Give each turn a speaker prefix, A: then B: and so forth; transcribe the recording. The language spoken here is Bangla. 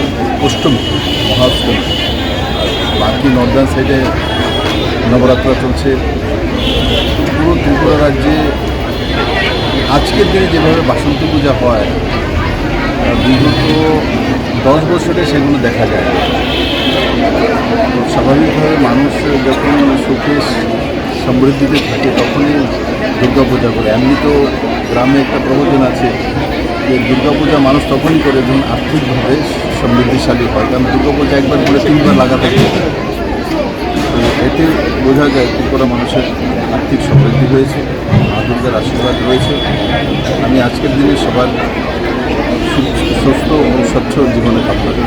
A: ত্রিপুরার অষ্টমী মহাষ্টমী। আর বাকি নর্দার্ন সাইডে নবরাত্রা চলছে। পুরো ত্রিপুরা রাজ্যে আজকের দিনে যেভাবে বাসন্তী পূজা হয় বিগত 10 বছরে সেগুলো দেখা যায় না। তো স্বাভাবিকভাবে মানুষ যখন সুখে সমৃদ্ধিতে থাকে তখনই দুর্গাপূজা করে। এমনি তো গ্রামে একটা প্রবচন আছে যে দুর্গাপূজা মানুষ তখনই করে যখন আর্থিকভাবে সমৃদ্ধিশালী হয়, কারণ দুর্গাপূজা একবার করে 3বার লাগাতে হয়। তো এতে বোঝা যায় ত্রিপুরা মানুষের আর্থিক সমৃদ্ধি হয়েছে, মা দুর্গার আশীর্বাদ রয়েছে। আমি আজকের দিনে সবার সুস্থ ও স্বচ্ছ জীবনে কামনা করি।